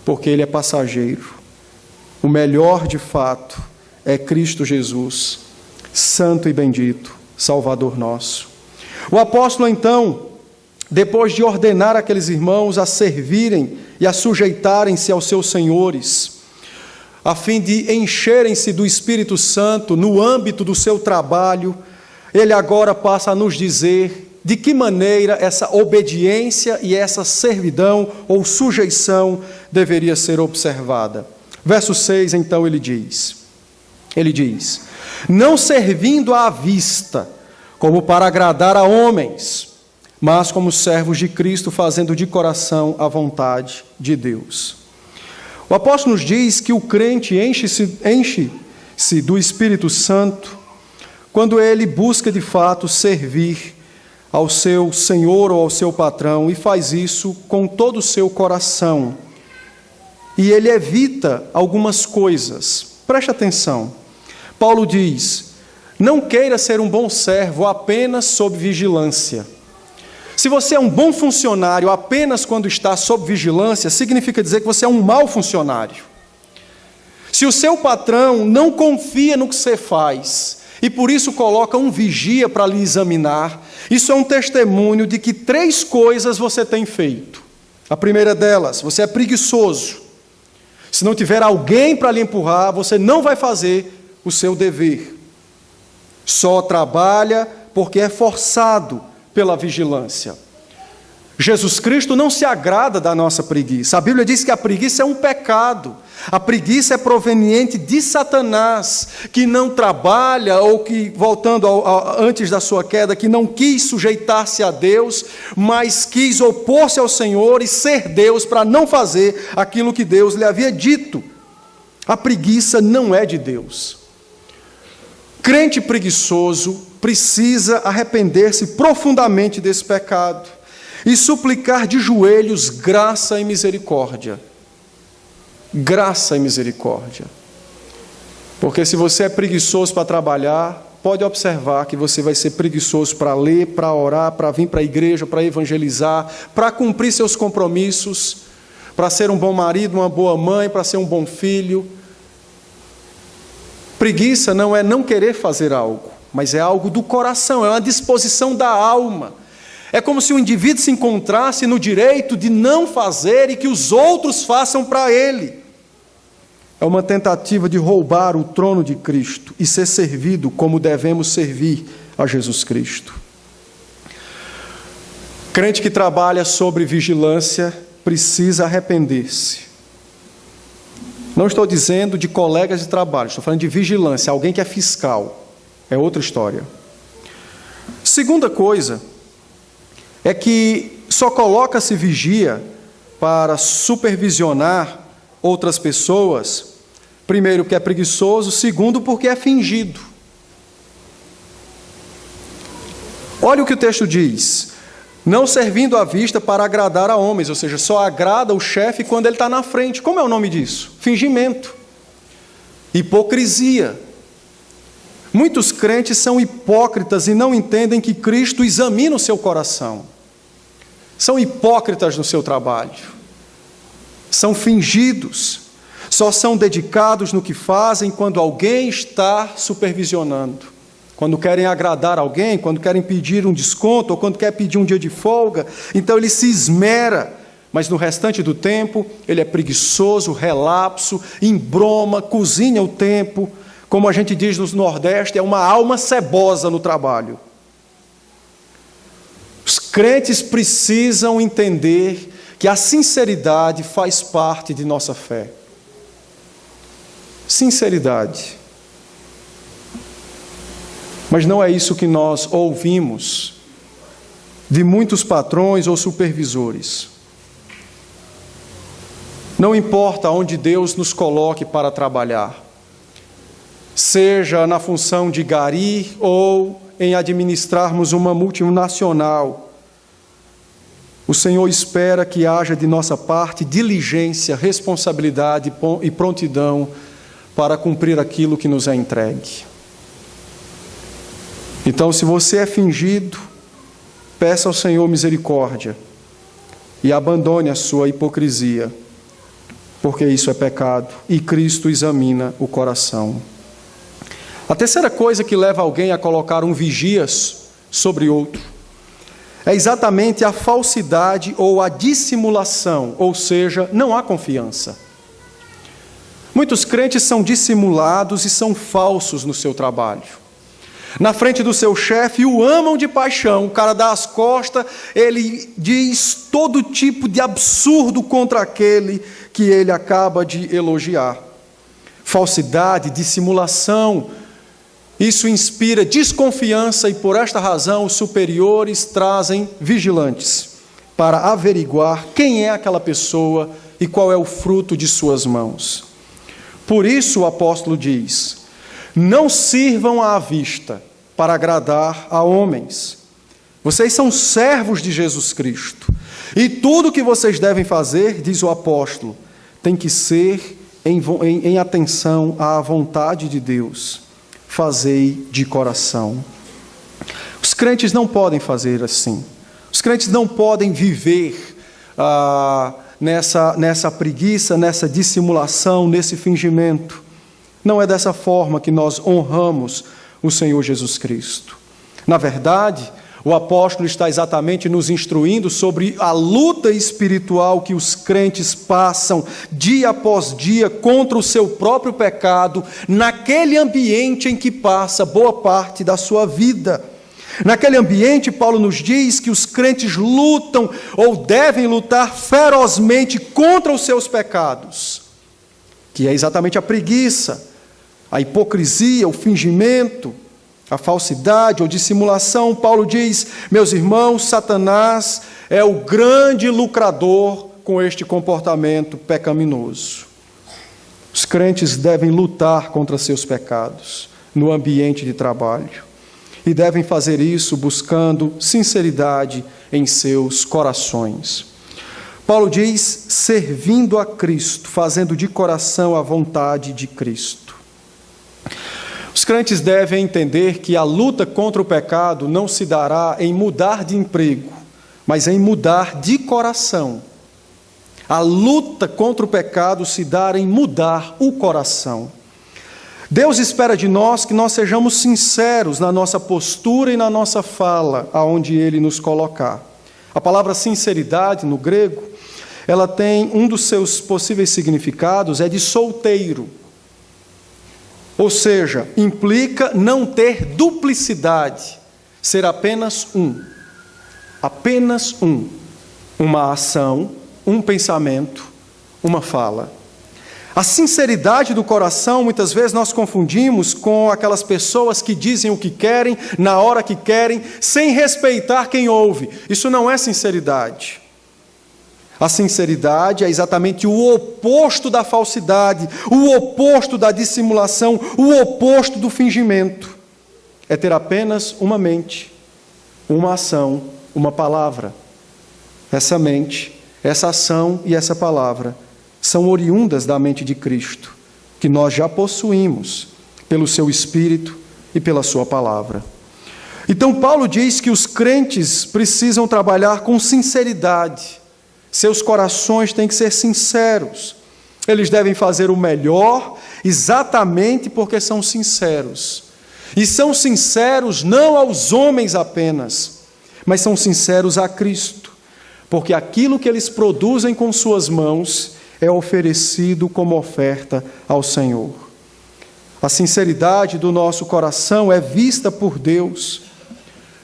porque ele é passageiro. O melhor, de fato, é Cristo Jesus, santo e bendito, Salvador nosso. O apóstolo, então, depois de ordenar aqueles irmãos a servirem e a sujeitarem-se aos seus senhores, a fim de encherem-se do Espírito Santo no âmbito do seu trabalho, ele agora passa a nos dizer de que maneira essa obediência e essa servidão ou sujeição deveria ser observada. Verso 6, então, ele diz, não servindo à vista, como para agradar a homens, mas como servos de Cristo, fazendo de coração a vontade de Deus. O apóstolo nos diz que o crente enche-se do Espírito Santo quando ele busca de fato servir ao seu Senhor ou ao seu patrão, e faz isso com todo o seu coração. E ele evita algumas coisas. Preste atenção. Paulo diz: não queira ser um bom servo apenas sob vigilância. Se você é um bom funcionário apenas quando está sob vigilância, significa dizer que você é um mau funcionário. Se o seu patrão não confia no que você faz e por isso coloca um vigia para lhe examinar, isso é um testemunho de que 3 coisas você tem feito. A primeira delas, você é preguiçoso. Se não tiver alguém para lhe empurrar, você não vai fazer o seu dever. Só trabalha porque é forçado pela vigilância. Jesus Cristo não se agrada da nossa preguiça. A Bíblia diz que a preguiça é um pecado. A preguiça é proveniente de Satanás, que não trabalha, ou que, voltando antes da sua queda, que não quis sujeitar-se a Deus, mas quis opor-se ao Senhor e ser Deus para não fazer aquilo que Deus lhe havia dito. A preguiça não é de Deus. Crente preguiçoso precisa arrepender-se profundamente desse pecado e suplicar de joelhos graça e misericórdia. Graça e misericórdia. Porque se você é preguiçoso para trabalhar, pode observar que você vai ser preguiçoso para ler, para orar, para vir para a igreja, para evangelizar, para cumprir seus compromissos, para ser um bom marido, uma boa mãe, para ser um bom filho. Preguiça não é não querer fazer algo, mas é algo do coração, é uma disposição da alma. É como se o indivíduo se encontrasse no direito de não fazer e que os outros façam para ele. É uma tentativa de roubar o trono de Cristo e ser servido como devemos servir a Jesus Cristo. Crente que trabalha sobre vigilância precisa arrepender-se. Não estou dizendo de colegas de trabalho, estou falando de vigilância, alguém que é fiscal. É outra história. Segunda coisa é que só coloca-se vigia para supervisionar outras pessoas, primeiro, porque é preguiçoso, segundo, porque é fingido. Olha o que o texto diz: não servindo à vista para agradar a homens, ou seja, só agrada o chefe quando ele está na frente. Como é o nome disso? Fingimento, hipocrisia. Muitos crentes são hipócritas e não entendem que Cristo examina o seu coração. São hipócritas no seu trabalho. São fingidos. Só são dedicados no que fazem quando alguém está supervisionando. Quando querem agradar alguém, quando querem pedir um desconto, ou quando quer pedir um dia de folga, então ele se esmera. Mas no restante do tempo, ele é preguiçoso, relapso, embroma, cozinha o tempo. Como a gente diz no Nordeste, é uma alma cebosa no trabalho. Os crentes precisam entender que a sinceridade faz parte de nossa fé. Sinceridade. Mas não é isso que nós ouvimos de muitos patrões ou supervisores. Não importa onde Deus nos coloque para trabalhar, seja na função de gari ou em administrarmos uma multinacional, o Senhor espera que haja de nossa parte diligência, responsabilidade e prontidão para cumprir aquilo que nos é entregue. Então, se você é fingido, peça ao Senhor misericórdia e abandone a sua hipocrisia, porque isso é pecado e Cristo examina o coração. A terceira coisa que leva alguém a colocar um vigia sobre outro é exatamente a falsidade ou a dissimulação, ou seja, não há confiança. Muitos crentes são dissimulados e são falsos no seu trabalho. Na frente do seu chefe, o amam de paixão, o cara dá as costas, ele diz todo tipo de absurdo contra aquele que ele acaba de elogiar. Falsidade, dissimulação, isso inspira desconfiança e por esta razão os superiores trazem vigilantes para averiguar quem é aquela pessoa e qual é o fruto de suas mãos. Por isso o apóstolo diz: não sirvam à vista para agradar a homens. Vocês são servos de Jesus Cristo. E tudo o que vocês devem fazer, diz o apóstolo, tem que ser em atenção à vontade de Deus. Fazei de coração. Os crentes não podem fazer assim. Os crentes não podem viver nessa preguiça, nessa dissimulação, nesse fingimento. Não é dessa forma que nós honramos o Senhor Jesus Cristo. Na verdade, o apóstolo está exatamente nos instruindo sobre a luta espiritual que os crentes passam dia após dia contra o seu próprio pecado, naquele ambiente em que passa boa parte da sua vida. Naquele ambiente, Paulo nos diz que os crentes lutam ou devem lutar ferozmente contra os seus pecados, que é exatamente a preguiça, a hipocrisia, o fingimento, a falsidade ou dissimulação. Paulo diz: meus irmãos, Satanás é o grande lucrador com este comportamento pecaminoso. Os crentes devem lutar contra seus pecados no ambiente de trabalho e devem fazer isso buscando sinceridade em seus corações. Paulo diz: servindo a Cristo, fazendo de coração a vontade de Cristo. Os crentes devem entender que a luta contra o pecado não se dará em mudar de emprego, mas em mudar de coração. A luta contra o pecado se dá em mudar o coração. Deus espera de nós que nós sejamos sinceros na nossa postura e na nossa fala, aonde Ele nos colocar. A palavra sinceridade, no grego, ela tem um dos seus possíveis significados, é de solteiro. Ou seja, implica não ter duplicidade, ser apenas um. Apenas um. Uma ação, um pensamento, uma fala. A sinceridade do coração, muitas vezes nós confundimos com aquelas pessoas que dizem o que querem, na hora que querem, sem respeitar quem ouve. Isso não é sinceridade. A sinceridade é exatamente o oposto da falsidade, o oposto da dissimulação, o oposto do fingimento. É ter apenas uma mente, uma ação, uma palavra. Essa mente, essa ação e essa palavra são oriundas da mente de Cristo, que nós já possuímos pelo seu Espírito e pela sua palavra. Então Paulo diz que os crentes precisam trabalhar com sinceridade. Seus corações têm que ser sinceros. Eles devem fazer o melhor exatamente porque são sinceros. E são sinceros não aos homens apenas, mas são sinceros a Cristo, porque aquilo que eles produzem com suas mãos é oferecido como oferta ao Senhor. A sinceridade do nosso coração é vista por Deus.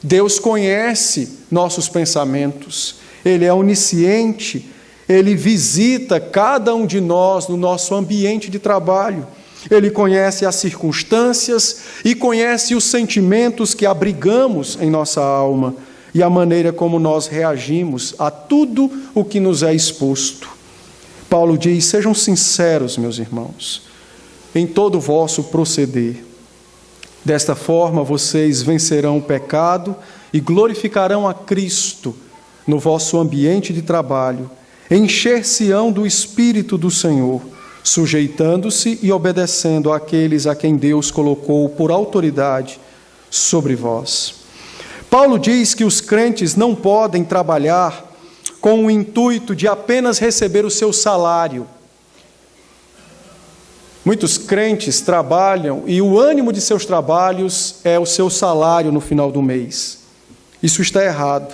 Deus conhece nossos pensamentos. Ele é onisciente, Ele visita cada um de nós no nosso ambiente de trabalho. Ele conhece as circunstâncias e conhece os sentimentos que abrigamos em nossa alma e a maneira como nós reagimos a tudo o que nos é exposto. Paulo diz: sejam sinceros, meus irmãos, em todo o vosso proceder. Desta forma vocês vencerão o pecado e glorificarão a Cristo no vosso ambiente de trabalho, encher-se-ão do Espírito do Senhor, sujeitando-se e obedecendo àqueles a quem Deus colocou por autoridade sobre vós. Paulo diz que os crentes não podem trabalhar com o intuito de apenas receber o seu salário. Muitos crentes trabalham e o ânimo de seus trabalhos é o seu salário no final do mês. Isso está errado.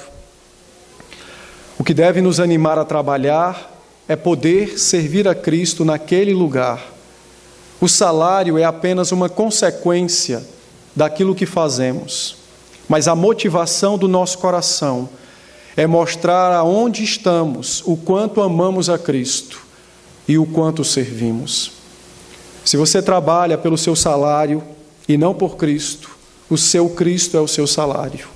O que deve nos animar a trabalhar é poder servir a Cristo naquele lugar. O salário é apenas uma consequência daquilo que fazemos, mas a motivação do nosso coração é mostrar aonde estamos, o quanto amamos a Cristo e o quanto servimos. Se você trabalha pelo seu salário e não por Cristo, o seu Cristo é o seu salário.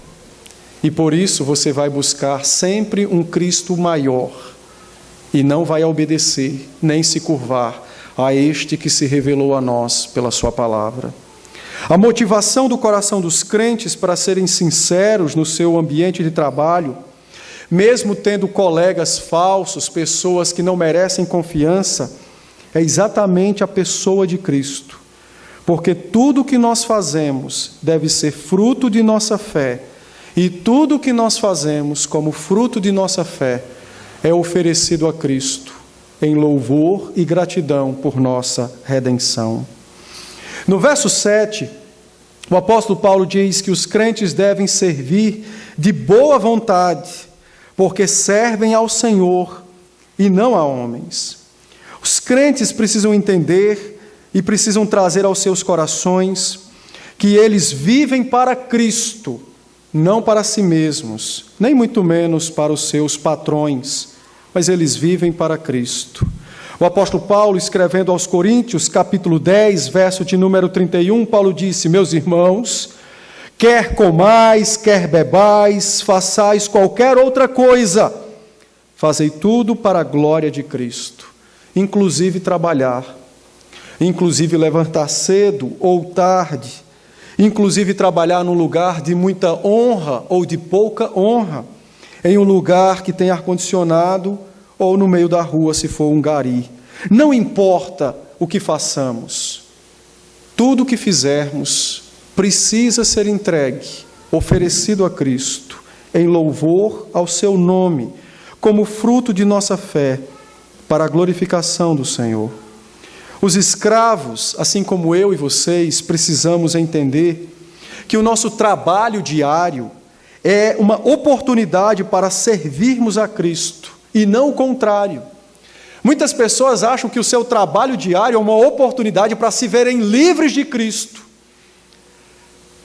E por isso você vai buscar sempre um Cristo maior e não vai obedecer nem se curvar a este que se revelou a nós pela sua palavra. A motivação do coração dos crentes para serem sinceros no seu ambiente de trabalho, mesmo tendo colegas falsos, pessoas que não merecem confiança, é exatamente a pessoa de Cristo. Porque tudo o que nós fazemos deve ser fruto de nossa fé. E tudo o que nós fazemos como fruto de nossa fé é oferecido a Cristo em louvor e gratidão por nossa redenção. No verso 7, o apóstolo Paulo diz que os crentes devem servir de boa vontade, porque servem ao Senhor e não a homens. Os crentes precisam entender e precisam trazer aos seus corações que eles vivem para Cristo, não para si mesmos, nem muito menos para os seus patrões, mas eles vivem para Cristo. O apóstolo Paulo, escrevendo aos Coríntios, capítulo 10, verso de número 31, Paulo disse: meus irmãos, quer comais, quer bebais, façais qualquer outra coisa, fazei tudo para a glória de Cristo, inclusive trabalhar, inclusive levantar cedo ou tarde, inclusive trabalhar num lugar de muita honra ou de pouca honra, em um lugar que tem ar-condicionado ou no meio da rua, se for um gari. Não importa o que façamos, tudo o que fizermos precisa ser entregue, oferecido a Cristo, em louvor ao seu nome, como fruto de nossa fé, para a glorificação do Senhor. Os escravos, assim como eu e vocês, precisamos entender que o nosso trabalho diário é uma oportunidade para servirmos a Cristo, e não o contrário. Muitas pessoas acham que o seu trabalho diário é uma oportunidade para se verem livres de Cristo.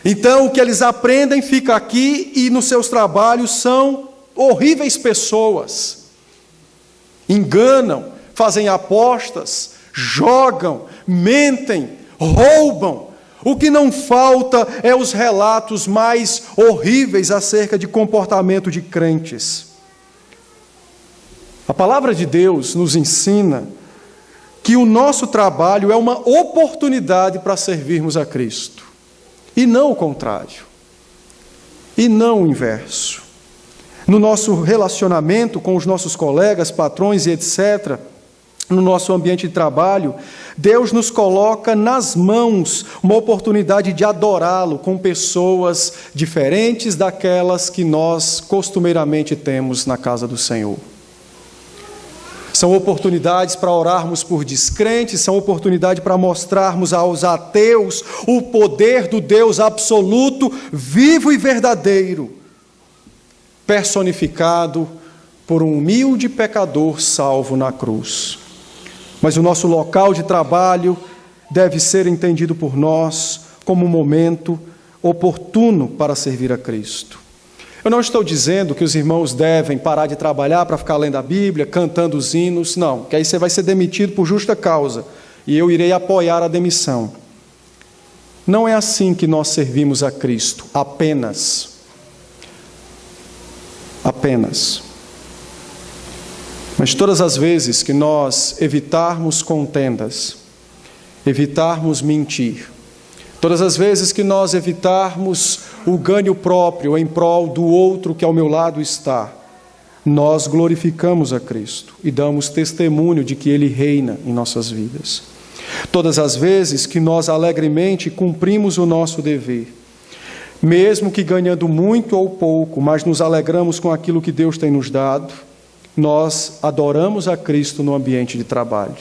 Então, o que eles aprendem fica aqui e nos seus trabalhos são horríveis pessoas. Enganam, fazem apostas, jogam, mentem, roubam. O que não falta é os relatos mais horríveis acerca de comportamento de crentes. A palavra de Deus nos ensina que o nosso trabalho é uma oportunidade para servirmos a Cristo, e não o contrário, e não o inverso. No nosso relacionamento com os nossos colegas, patrões e etc., no nosso ambiente de trabalho, Deus nos coloca nas mãos uma oportunidade de adorá-lo com pessoas diferentes daquelas que nós costumeiramente temos na casa do Senhor. São oportunidades para orarmos por descrentes, são oportunidades para mostrarmos aos ateus o poder do Deus absoluto, vivo e verdadeiro, personificado por um humilde pecador salvo na cruz. Mas o nosso local de trabalho deve ser entendido por nós como um momento oportuno para servir a Cristo. Eu não estou dizendo que os irmãos devem parar de trabalhar para ficar lendo a Bíblia, cantando os hinos, não, que aí você vai ser demitido por justa causa, e eu irei apoiar a demissão. Não é assim que nós servimos a Cristo, apenas. Mas todas as vezes que nós evitarmos contendas, evitarmos mentir, todas as vezes que nós evitarmos o ganho próprio em prol do outro que ao meu lado está, nós glorificamos a Cristo e damos testemunho de que Ele reina em nossas vidas. Todas as vezes que nós alegremente cumprimos o nosso dever, mesmo que ganhando muito ou pouco, mas nos alegramos com aquilo que Deus tem nos dado, nós adoramos a Cristo no ambiente de trabalho.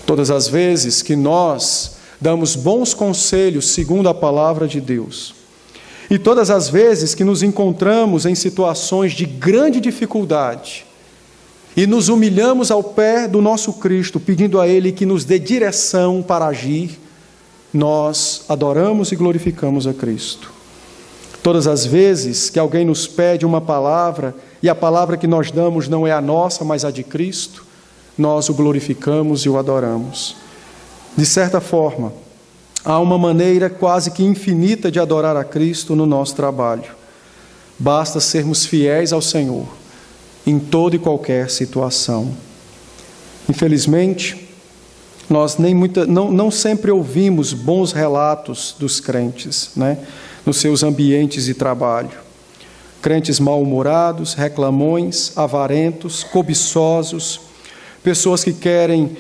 Todas as vezes que nós damos bons conselhos segundo a palavra de Deus, e todas as vezes que nos encontramos em situações de grande dificuldade e nos humilhamos ao pé do nosso Cristo, pedindo a Ele que nos dê direção para agir, nós adoramos e glorificamos a Cristo. Todas as vezes que alguém nos pede uma palavra e a palavra que nós damos não é a nossa, mas a de Cristo, nós o glorificamos e o adoramos. De certa forma, há uma maneira quase que infinita de adorar a Cristo no nosso trabalho. Basta sermos fiéis ao Senhor em toda e qualquer situação. Infelizmente, nós não sempre ouvimos bons relatos dos crentes, nos seus ambientes de trabalho. Crentes mal-humorados, reclamões, avarentos, cobiçosos, pessoas que querem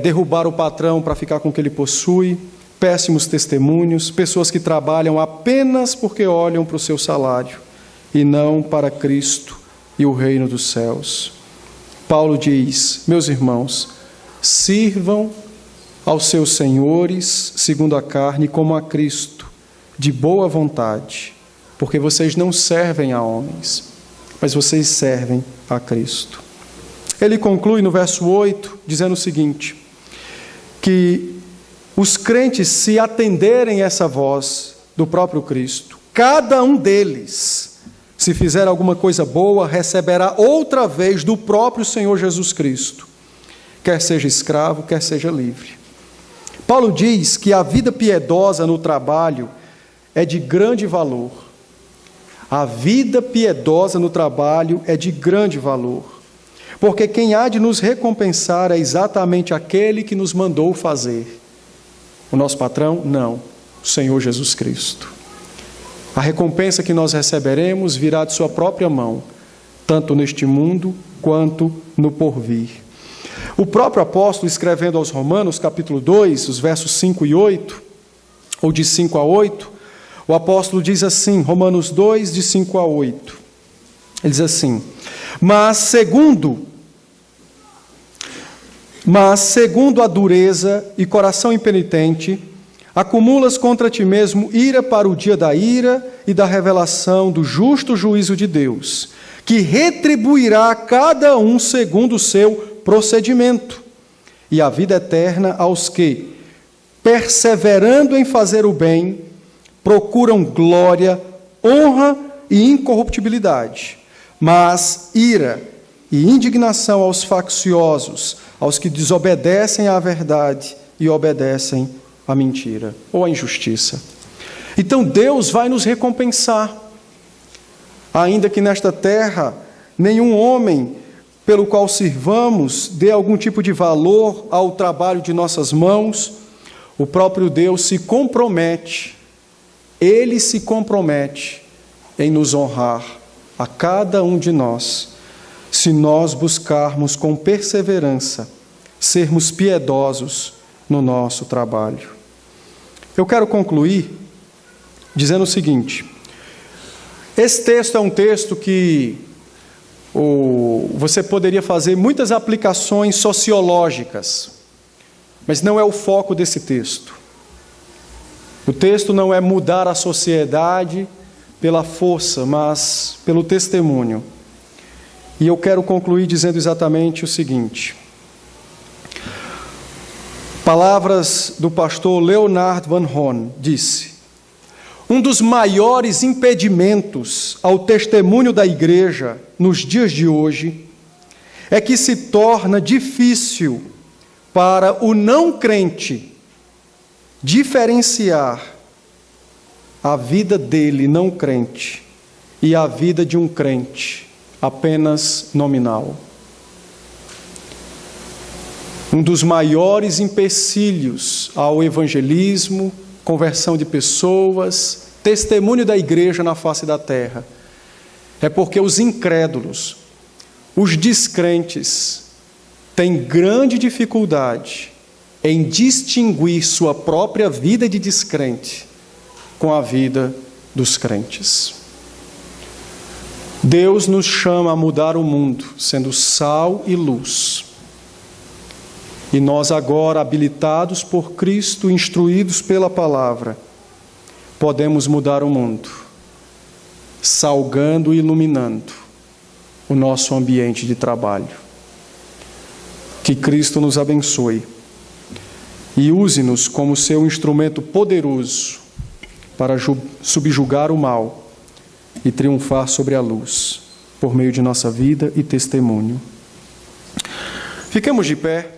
derrubar o patrão para ficar com o que ele possui, péssimos testemunhos, pessoas que trabalham apenas porque olham para o seu salário e não para Cristo e o reino dos céus. Paulo diz: meus irmãos, sirvam aos seus senhores, segundo a carne, como a Cristo, de boa vontade, porque vocês não servem a homens, mas vocês servem a Cristo. Ele conclui no verso 8, dizendo o seguinte, que os crentes, se atenderem essa voz do próprio Cristo, cada um deles, se fizer alguma coisa boa, receberá outra vez do próprio Senhor Jesus Cristo, quer seja escravo, quer seja livre. Paulo diz que a vida piedosa no trabalho é de grande valor. A vida piedosa no trabalho é de grande valor, porque quem há de nos recompensar é exatamente aquele que nos mandou fazer. O nosso patrão? Não, o Senhor Jesus Cristo. A recompensa que nós receberemos virá de sua própria mão, tanto neste mundo quanto no porvir. O próprio apóstolo, escrevendo aos Romanos, capítulo 2, os versos 5 e 8, ou de 5 a 8, o apóstolo diz assim, Romanos 2, de 5 a 8, ele diz assim, Mas segundo a dureza e coração impenitente, acumulas contra ti mesmo ira para o dia da ira e da revelação do justo juízo de Deus, que retribuirá a cada um segundo o seu procedimento, e a vida eterna aos que, perseverando em fazer o bem, procuram glória, honra e incorruptibilidade, mas ira e indignação aos facciosos, aos que desobedecem à verdade e obedecem à mentira ou à injustiça. Então Deus vai nos recompensar, ainda que nesta terra nenhum homem pelo qual sirvamos dê algum tipo de valor ao trabalho de nossas mãos. O próprio Deus se compromete, Ele se compromete em nos honrar a cada um de nós, se nós buscarmos com perseverança sermos piedosos no nosso trabalho. Eu quero concluir dizendo o seguinte: esse texto é um texto que você poderia fazer muitas aplicações sociológicas, mas não é o foco desse texto. O texto não é mudar a sociedade pela força, mas pelo testemunho. E eu quero concluir dizendo exatamente o seguinte: palavras do pastor Leonard Van Horn disse: um dos maiores impedimentos ao testemunho da igreja nos dias de hoje é que se torna difícil para o não crente diferenciar a vida dele não crente e a vida de um crente apenas nominal. Um dos maiores empecilhos ao evangelismo, conversão de pessoas, testemunho da igreja na face da terra, é porque os incrédulos, os descrentes, têm grande dificuldade em distinguir sua própria vida de descrente com a vida dos crentes. Deus nos chama a mudar o mundo, sendo sal e luz. E nós agora, habilitados por Cristo, instruídos pela palavra, podemos mudar o mundo, salgando e iluminando o nosso ambiente de trabalho. Que Cristo nos abençoe e use-nos como seu instrumento poderoso para subjugar o mal e triunfar sobre a luz, por meio de nossa vida e testemunho. Ficamos de pé.